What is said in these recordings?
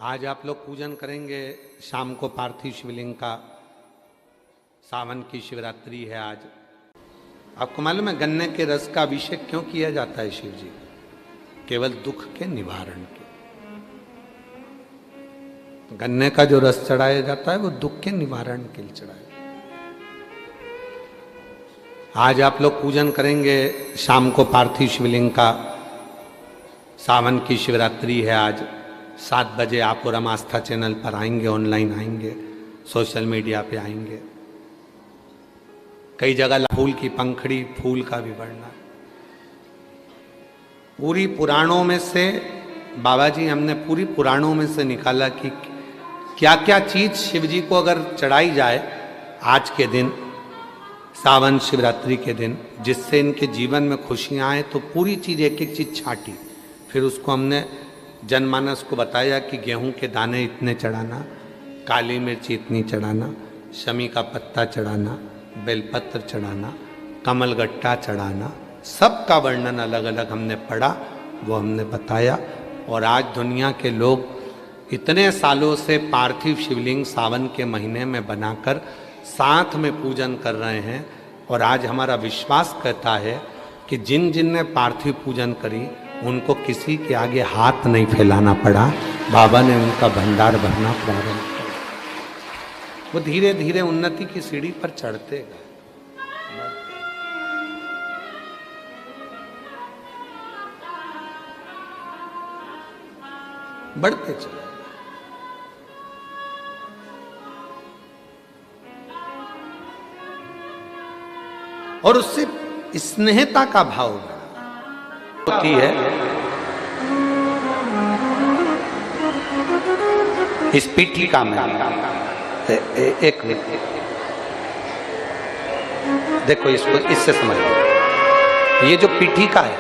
आज आप लोग पूजन करेंगे शाम को पार्थिव शिवलिंग का। सावन की शिवरात्रि है आज। आपको मालूम है गन्ने के रस का अभिषेक क्यों किया जाता है शिव जी? केवल दुख के निवारण के। गन्ने का जो रस चढ़ाया जाता है वो दुख के निवारण के लिए चढ़ाया। आज आप लोग पूजन करेंगे शाम को पार्थिव शिवलिंग का। सावन की शिवरात्रि है आज। 7 बजे आप और हम आस्था चैनल पर आएंगे, ऑनलाइन आएंगे, सोशल मीडिया पे आएंगे। कई जगह फूल की पंखड़ी, फूल का भी वर्णन। पूरी पुराणों में से बाबा जी हमने पूरी पुराणों में से निकाला कि क्या क्या चीज शिव जी को अगर चढ़ाई जाए आज के दिन, सावन शिवरात्रि के दिन, जिससे इनके जीवन में खुशियां आए, तो पूरी चीज एक एक चीज छाटी। फिर उसको हमने जनमानस को बताया कि गेहूं के दाने इतने चढ़ाना, काली मिर्च इतनी चढ़ाना, शमी का पत्ता चढ़ाना, बेलपत्र चढ़ाना, कमलगट्टा चढ़ाना, सबका वर्णन अलग अलग हमने पढ़ा, वो हमने बताया। और आज दुनिया के लोग इतने सालों से पार्थिव शिवलिंग सावन के महीने में बनाकर साथ में पूजन कर रहे हैं। और आज हमारा विश्वास कहता है कि जिन जिन ने पार्थिव पूजन करी उनको किसी के आगे हाथ नहीं फैलाना पड़ा। बाबा ने उनका भंडार भरना प्रारंभ किया। वो धीरे धीरे उन्नति की सीढ़ी पर चढ़ते गए। बढ़ते चले। और उससे स्नेहता का भाव होती है। इस पीठिका में एक देखो, इसको इससे समझ लो। ये जो पीठिका है,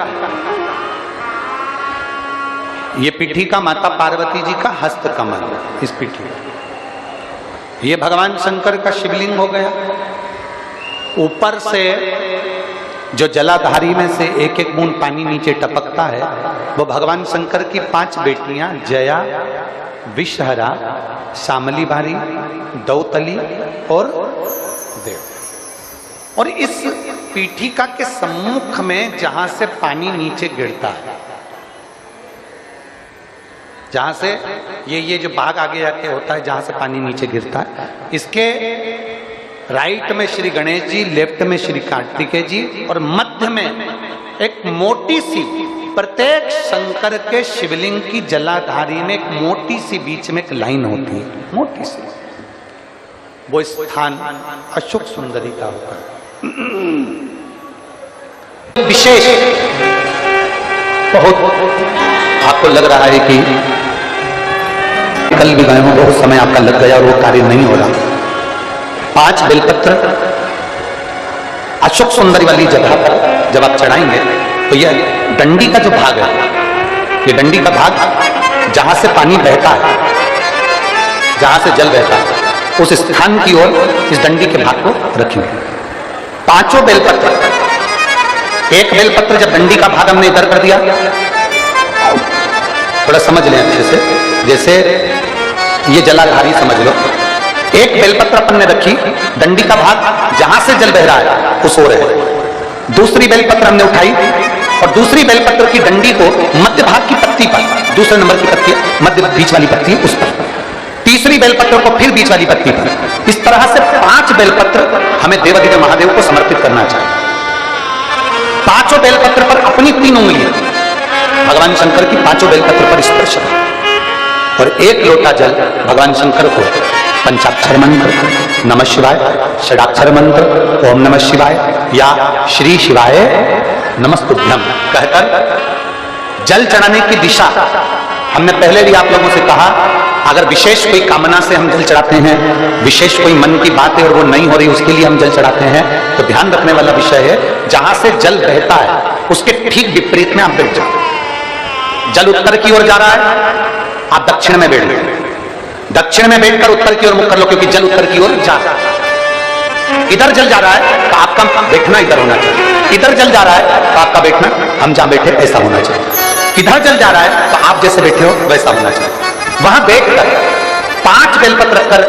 ये पीठिका माता पार्वती जी का हस्त कमल है। इस पीठिका ये भगवान शंकर का शिवलिंग हो गया। ऊपर से जो जलाधारी में से एक एक बूंद पानी नीचे टपकता है, वो भगवान शंकर की 5 बेटियां जया, विषहरा, शामली बारी, दौतली और देव। और इस पीठिका के सम्मुख में जहां से पानी नीचे गिरता है, जहां से ये जो भाग आगे जाके होता है, जहां से पानी नीचे गिरता है, इसके राइट में श्री गणेश जी, लेफ्ट में श्री कार्तिकेय जी, और मध्य में एक मोटी सी, प्रत्येक शंकर के शिवलिंग की जलाधारी में एक मोटी सी बीच में एक लाइन होती है, मोटी सी। वो स्थान अशोक सुंदरी का होता है। विशेष बहुत आपको लग रहा है कि कल भी गए हो, बहुत समय आपका लग गया और वो कार्य नहीं हो रहा। 5 बेलपत्र अशोक सुंदरी वाली जगह पर जब आप चढ़ाएंगे तो यह डंडी का जो भाग है, ये डंडी का भाग जहां से पानी बहता है, जहां से जल बहता है, उस स्थान की ओर इस डंडी के भाग को रखेंगे। 5 बेलपत्र, एक बेलपत्र जब डंडी का भाग हमने इधर कर दिया, थोड़ा समझ लें अच्छे से, जैसे ये जलाधारी समझ लो। एक बेलपत्र अपन ने रखी, डंडी का भाग जहां से जल बह रहा है उस ओर है। दूसरी बेलपत्र हमने उठाई और दूसरी बेलपत्र की डंडी को मध्य भाग की पत्ती पर, दूसरे नंबर की पत्ती, मध्य बीच वाली पत्ती उस पर, तीसरी बेलपत्र को फिर बीच वाली पत्ती पर। इस तरह से 5 बेलपत्र हमें देवाधिदेव महादेव को समर्पित करना चाहिए। 5 बेलपत्र पर अपनी 3 उंगलियां भगवान शंकर की 5 बेलपत्र पर स्पर्श करें और 1 लोटा जल भगवान शंकर को पंचाक्षर मंत्र नमः शिवाय, षडाक्षर मंत्र ओम नमः शिवाय या श्री शिवाय नमस्तुभ्यम कहकर जल चढ़ाने की दिशा हमने पहले भी आप लोगों से कहा। अगर विशेष कोई कामना से हम जल चढ़ाते हैं, विशेष कोई मन की बात है और वो नहीं हो रही, उसके लिए हम जल चढ़ाते हैं, तो ध्यान रखने वाला विषय है जहां से जल बहता है उसके ठीक विपरीत में आप बैठ जाओ। जल उत्तर की ओर जा रहा है, आप दक्षिण में बैठ लो। दक्षिण में बैठकर उत्तर की ओर मुख कर लो, क्योंकि जल उत्तर की ओर जा रहा है। इधर जल जा रहा है तो आपका बैठना इधर होना चाहिए। इधर जल जा रहा है तो आपका बैठना हम जहां बैठे ऐसा होना चाहिए। इधर जल जा रहा है तो आप जैसे बैठे हो वैसा होना चाहिए। वहां बैठकर 5 बेलपत्र रखकर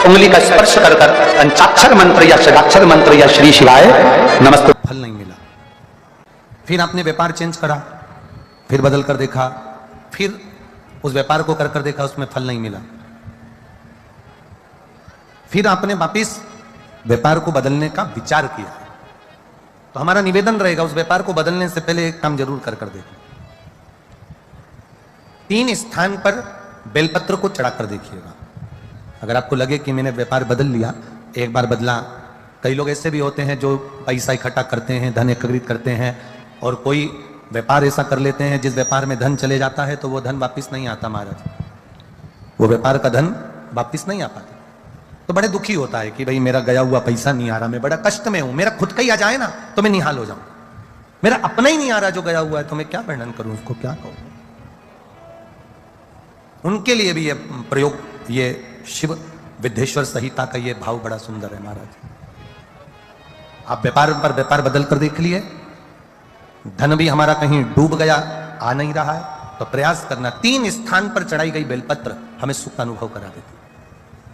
उंगली का स्पर्श कर पंचाक्षर मंत्र या षडाक्षर मंत्र या श्री शिवाय नमस्ते, फल नहीं मिला। फिर आपने व्यापार चेंज करा, फिर बदल कर देखा, फिर उस व्यापार को कर देखा, उसमें फल नहीं मिला। फिर आपने वापिस व्यापार को बदलने का विचार किया, तो हमारा निवेदन रहेगा उस व्यापार को बदलने से पहले एक काम जरूर कर देखिए। 3 स्थान पर बेलपत्र को चढ़ाकर देखिएगा। अगर आपको लगे कि मैंने व्यापार बदल लिया, एक बार बदला, कई लोग ऐसे भी होते हैं जो पैसा इकट्ठा करते हैं, धन एकत्रित करते हैं, और कोई व्यापार ऐसा कर लेते हैं जिस व्यापार में धन चले जाता है तो वो धन वापिस नहीं आता महाराज, वो व्यापार का धन वापिस नहीं आ पाता। तो बड़े दुखी होता है कि भाई मेरा गया हुआ पैसा नहीं आ रहा, मैं बड़ा कष्ट में हूं, मेरा खुद का ही आ जाए ना तो मैं निहाल हो जाऊं, मेरा अपना ही नहीं आ रहा जो गया हुआ है, तो मैं क्या वर्णन करूं, उसको क्या कहूं। उनके लिए भी ये प्रयोग, ये शिव विद्येश्वर संहिता का ये भाव बड़ा सुंदर है महाराज। आप व्यापार पर व्यापार बदल कर देख लिए, धन भी हमारा कहीं डूब गया, आ नहीं रहा है, तो प्रयास करना। 3 स्थान पर चढ़ाई गई बेलपत्र हमें सुख का अनुभव करा देती,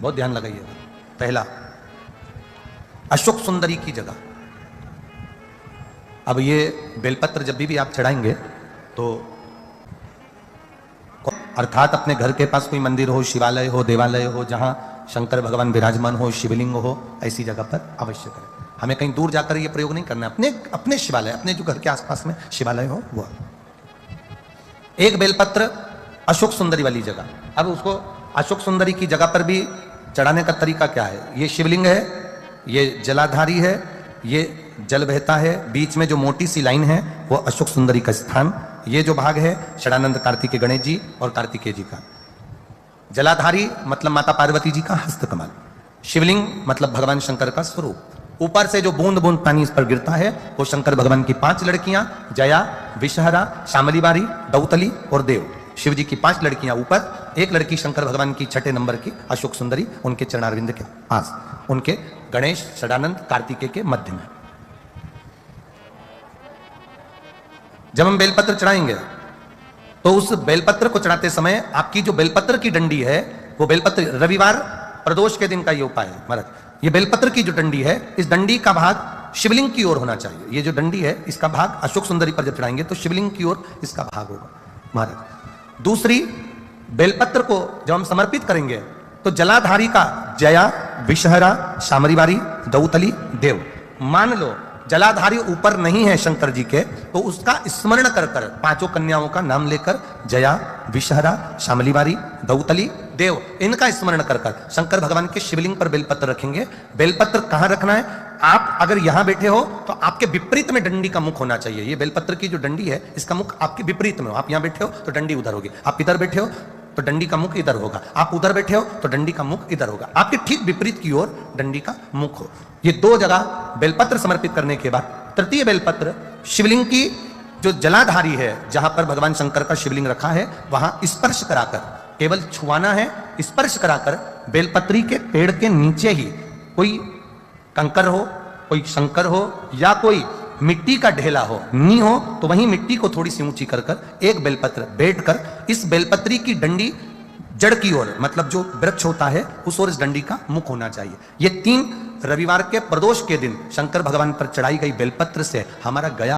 बहुत ध्यान लगाइएगा। पहला, अशोक सुंदरी की जगह। अब ये बेलपत्र जब भी आप चढ़ाएंगे तो अर्थात अपने घर के पास कोई मंदिर हो, शिवालय हो, देवालय हो, जहां शंकर भगवान विराजमान हो, शिवलिंग हो, ऐसी जगह पर अवश्य करें। हमें कहीं दूर जाकर ये प्रयोग नहीं करना, अपने शिवालय, अपने जो घर के आसपास में शिवालय हो वो। एक बेलपत्र अशोक सुंदरी वाली जगह। अब उसको अशोक सुंदरी की जगह पर भी चढ़ाने का तरीका क्या है? ये शिवलिंग है, ये जलाधारी है, ये जल बहता है, बीच में जो मोटी सी लाइन है वो अशोक सुंदरी का स्थान, ये जो भाग है षडानंद कार्तिकेय गणेश जी और कार्तिकेय जी का। जलाधारी मतलब माता पार्वती जी का हस्तकमल, शिवलिंग मतलब भगवान शंकर का स्वरूप। ऊपर से जो बूंद बूंद पानी इस पर गिरता है वो शंकर भगवान की 5 लड़कियां, जया, विषहरा, शामली बारी, दौतली और देव। शिव जी की 5 लड़कियां ऊपर, एक लड़की शंकर भगवान की 6ठे नंबर की अशोक सुंदरी उनके चरणारविंद के पास, उनके गणेश, षडानंद, कार्तिकेय के मध्य में। जब हम बेलपत्र चढ़ाएंगे तो उस बेलपत्र को चढ़ाते समय आपकी जो बेलपत्र की डंडी है वो बेलपत्र, रविवार प्रदोष के दिन का ये उपाय है महाराज। ये बेलपत्र की जो डंडी है, इस डंडी का भाग शिवलिंग की ओर होना चाहिए। ये जो डंडी है इसका भाग अशोक सुंदरी पर जब चढ़ाएंगे तो शिवलिंग की ओर इसका भाग होगा महाराज। दूसरी, बेलपत्र को जब हम समर्पित करेंगे तो जलाधारी का जया, विषहरा, शामरीवारी, दौतली, देव। मान लो जलाधारी ऊपर नहीं है शंकर जी के, तो उसका स्मरण कर 5 कन्याओं का नाम लेकर जया, विषहरा, शामलीवारी, दौतली, देव, इनका स्मरण कर शंकर भगवान के शिवलिंग पर बेलपत्र रखेंगे। बेलपत्र कहां रखना है? आप अगर यहां बैठे हो तो आपके विपरीत में डंडी का मुख होना चाहिए। ये बेलपत्र की जो डंडी है इसका मुख आपके विपरीत में हो। आप यहां बैठे हो तो डंडी उधर होगी, आप इधर बैठे हो तो डंडी का मुख इधर होगा, आप उधर बैठे हो तो डंडी का मुख इधर होगा, आपके ठीक विपरीत की ओर डंडी का मुख हो। ये 2 जगह बेलपत्र समर्पित करने के बाद तृतीय बेलपत्र शिवलिंग की जो जलाधारी है, जहां पर भगवान शंकर का शिवलिंग रखा है, वहां स्पर्श कराकर, केवल छुआना है, स्पर्श कराकर बेलपत्री के पेड़ के नीचे ही कोई कंकर हो, कोई शंकर हो या कोई मिट्टी का ढेला हो, नी हो, तो वहीं मिट्टी को थोड़ी सी ऊंची कर एक बेलपत्र बैठकर इस बेलपत्री की डंडी जड़ की ओर, मतलब जो वृक्ष होता है उस ओर इस डंडी का मुख होना चाहिए। ये 3 रविवार के प्रदोष के दिन शंकर भगवान पर चढ़ाई गई बेलपत्र से हमारा गया